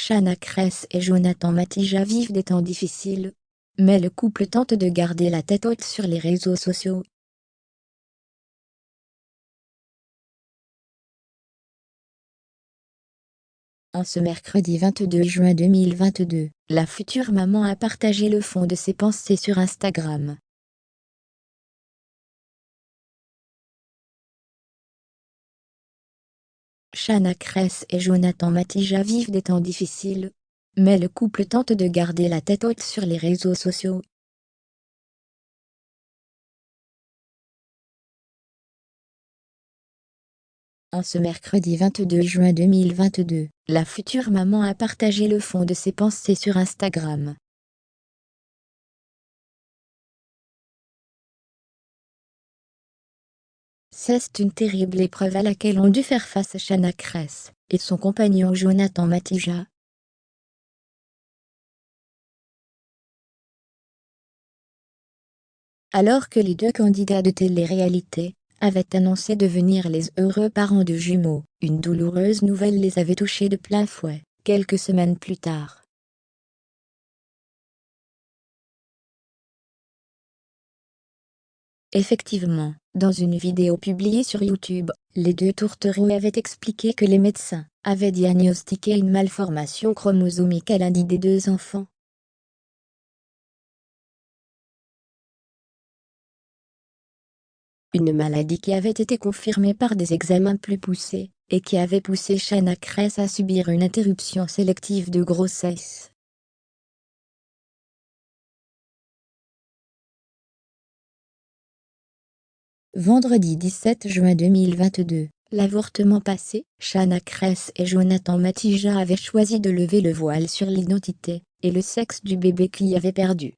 Shana Kress et Jonathan Matija vivent des temps difficiles, mais le couple tente de garder la tête haute sur les réseaux sociaux. En ce mercredi 22 juin 2022, la future maman a partagé le fond de ses pensées sur Instagram. Shana Kress et Jonathan Matija vivent des temps difficiles, mais le couple tente de garder la tête haute sur les réseaux sociaux. En ce mercredi 22 juin 2022, la future maman a partagé le fond de ses pensées sur Instagram. C'est une terrible épreuve à laquelle ont dû faire face Shana Kress et son compagnon Jonathan Matija. Alors que les deux candidats de télé-réalité avaient annoncé devenir les heureux parents de jumeaux, une douloureuse nouvelle les avait touchés de plein fouet, quelques semaines plus tard. Effectivement, dans une vidéo publiée sur YouTube, les deux tourtereaux avaient expliqué que les médecins avaient diagnostiqué une malformation chromosomique à l'un des deux enfants. Une maladie qui avait été confirmée par des examens plus poussés, et qui avait poussé Shana Kress à subir une interruption sélective de grossesse. Vendredi 17 juin 2022, l'avortement passé, Shana Kress et Jonathan Matija avaient choisi de lever le voile sur l'identité et le sexe du bébé qu'ils avaient perdu.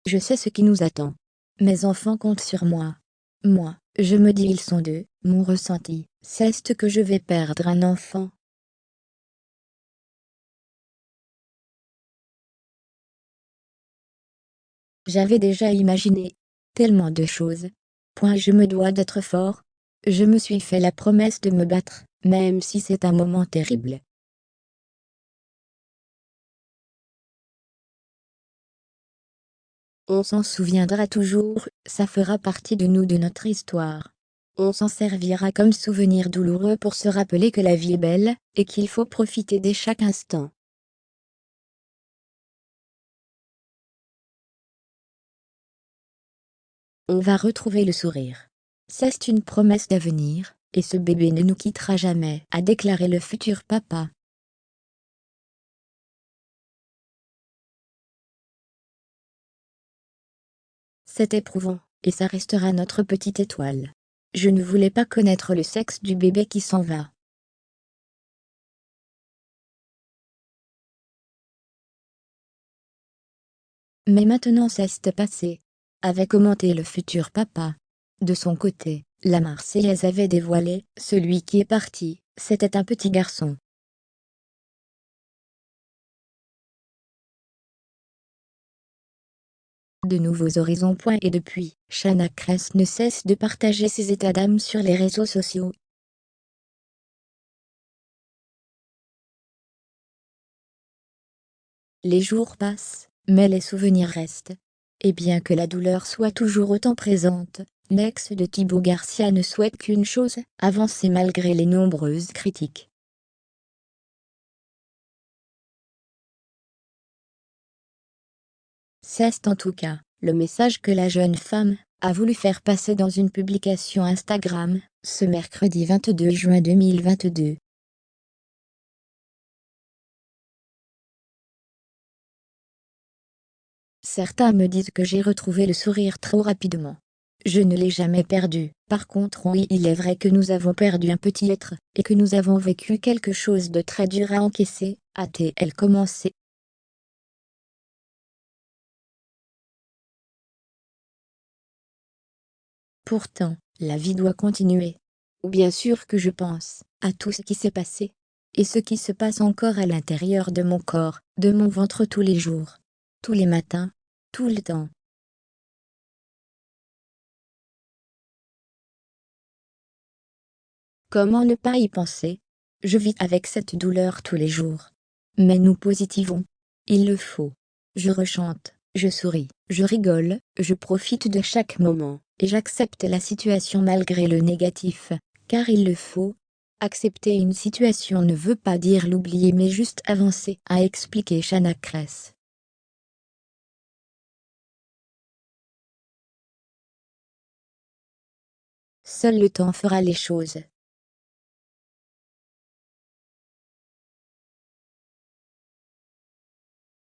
Je sais ce qui nous attend. Mes enfants comptent sur moi. Moi, je me dis ils sont deux, mon ressenti, c'est que je vais perdre un enfant. J'avais déjà imaginé tellement de choses. Je me dois d'être fort. Je me suis fait la promesse de me battre, même si c'est un moment terrible. On s'en souviendra toujours, ça fera partie de nous, de notre histoire. On s'en servira comme souvenir douloureux pour se rappeler que la vie est belle, et qu'il faut profiter de chaque instant. On va retrouver le sourire. C'est une promesse d'avenir, et ce bébé ne nous quittera jamais, a déclaré le futur papa. C'est éprouvant, et ça restera notre petite étoile. Je ne voulais pas connaître le sexe du bébé qui s'en va. Mais maintenant c'est passé, avait commenté le futur papa. De son côté, la Marseillaise avait dévoilé, celui qui est parti, c'était un petit garçon. De nouveaux horizons. Et depuis, Shana Kress ne cesse de partager ses états d'âme sur les réseaux sociaux. Les jours passent, mais les souvenirs restent. Et bien que la douleur soit toujours autant présente, l'ex de Thibaut Garcia ne souhaite qu'une chose, avancer malgré les nombreuses critiques. C'est en tout cas le message que la jeune femme a voulu faire passer dans une publication Instagram, ce mercredi 22 juin 2022. Certains me disent que j'ai retrouvé le sourire trop rapidement. Je ne l'ai jamais perdu. Par contre, oui, il est vrai que nous avons perdu un petit être, et que nous avons vécu quelque chose de très dur à encaisser, a-t-elle commencé. Pourtant, la vie doit continuer. Bien sûr que je pense à tout ce qui s'est passé, et ce qui se passe encore à l'intérieur de mon corps, de mon ventre tous les jours, tous les matins, tout le temps. Comment ne pas y penser? Je vis avec cette douleur tous les jours. Mais nous positivons. Il le faut. Je rechante, je souris, je rigole, je profite de chaque moment, et j'accepte la situation malgré le négatif, car il le faut. Accepter une situation ne veut pas dire l'oublier mais juste avancer, a expliqué Shanna Kress. Seul le temps fera les choses.